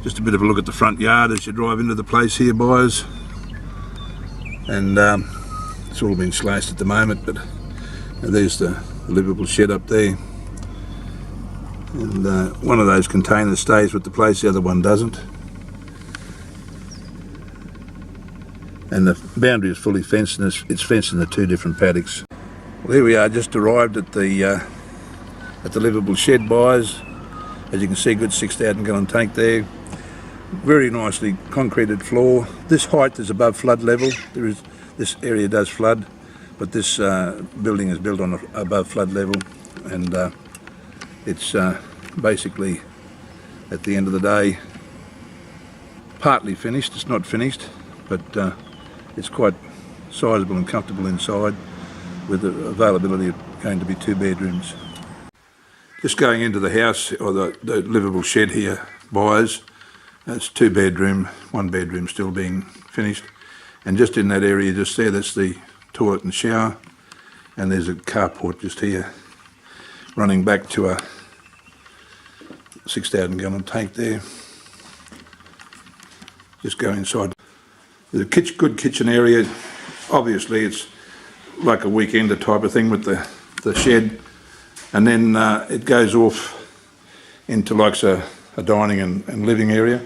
Just a bit of a look at the front yard as you drive into the place here, buyers. And it's all been slashed at the moment, but there's the livable shed up there. And one of those containers stays with the place, the other one doesn't. And the boundary is fully fenced, and it's fenced in the two different paddocks. Well, here we are, just arrived at the livable shed, buyers. As you can see, good 6,000 gallon tank there. Very nicely concreted floor. This height is above flood level. This area does flood, but this building is built on above flood level, and it's basically, at the end of the day, partly finished. It's not finished, but it's quite sizable and comfortable inside, with the availability of going to be 2 bedrooms. Just going into the house, or the livable shed here, buyers, it's 2 bedroom, 1 bedroom still being finished. And just in that area just there, that's the toilet and shower, and there's a carport just here, running back to a 6,000 gallon tank there. Just go inside. There's a good kitchen area. Obviously it's like a weekender type of thing with the shed, and then it goes off into like a dining and living area.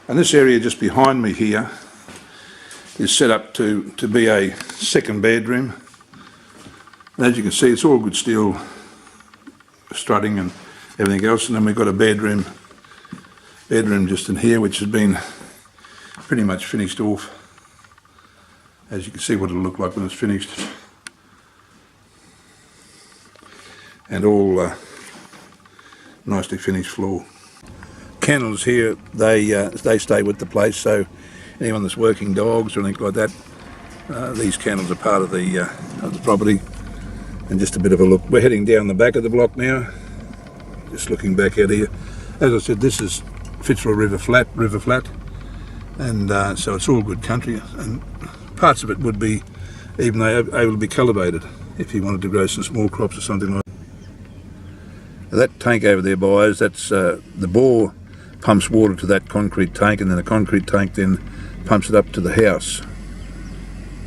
And this area just behind me here is set up to be a 2nd bedroom. And as you can see, it's all good steel strutting and everything else. And then we've got a bedroom just in here, which has been pretty much finished off. As you can see what it'll look like when it's finished. And all nicely finished floor. Kennels here, they stay with the place, so anyone that's working dogs or anything like that, these kennels are part of the property. And just a bit of a look, we're heading down the back of the block now, just looking back out here. As I said, this is Fitzroy River flat, and so it's all good country, and parts of it would be even able to be cultivated if you wanted to grow some small crops or something like that. Now that tank over there, buyers, that's the bore pumps water to that concrete tank, and then the concrete tank then pumps it up to the house.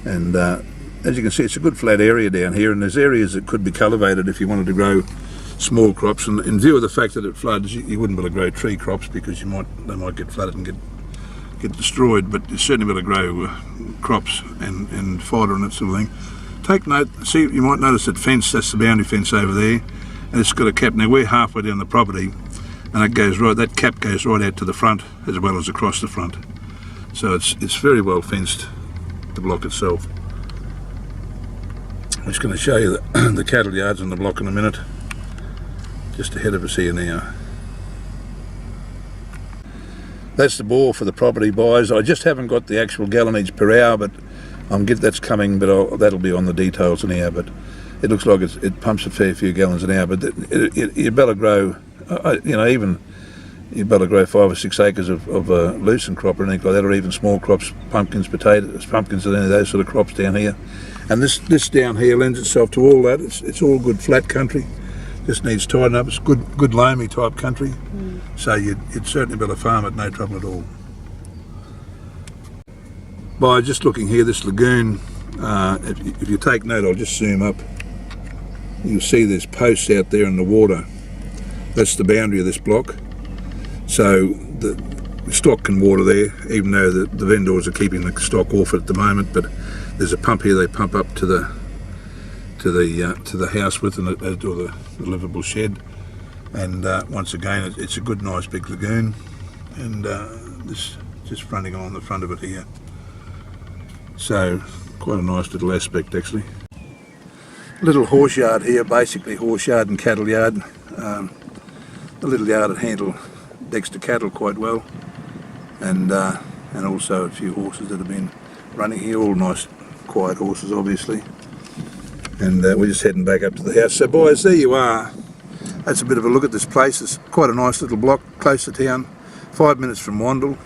And as you can see, it's a good flat area down here, and there's areas that could be cultivated if you wanted to grow small crops. And in view of the fact that it floods, you wouldn't be able to grow tree crops because they might get flooded and get destroyed, but you certainly be able to grow crops and fodder and that sort of thing. Take note, see, you might notice that fence, that's the boundary fence over there, and it's got a cap. Now we're halfway down the property, and it goes right, that cap goes right out to the front as well as across the front. So it's very well fenced, the block itself. I'm just going to show you the cattle yards on the block in a minute. Just ahead of us here now. That's the bore for the property, buyers. I just haven't got the actual gallonage per hour, but that's coming, but that'll be on the details anyhow. But it looks like it pumps a fair few gallons an hour. But you better grow, even you better grow 5 or 6 acres of lucerne crop or anything like that, or even small crops, pumpkins, potatoes, pumpkins, and any of those sort of crops down here. And this down here lends itself to all that. It's all good flat country. Just needs tidying up. It's good loamy type country. So you'd certainly be able to farm it, no trouble at all. By just looking here, this lagoon, if you take note, I'll just zoom up. You'll see there's posts out there in the water. That's the boundary of this block. So the stock can water there, even though the vendors are keeping the stock off at the moment. But there's a pump here they pump up to the house with, and or the livable shed. And once again, it's a good, nice big lagoon, and this just fronting on the front of it here. So quite a nice little aspect actually. Little horse yard here, basically horse yard and cattle yard. A little yard that handle Dexter cattle quite well, and also a few horses that have been running here, all nice quiet horses obviously. And we're just heading back up to the house. So boys, there you are. That's a bit of a look at this place. It's quite a nice little block close to town, 5 minutes from Wandle.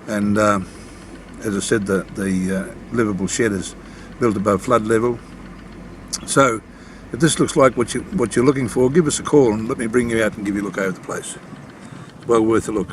And as I said, the livable shed is built above flood level. So if this looks like what you're looking for, give us a call and let me bring you out and give you a look over the place. It's well worth a look.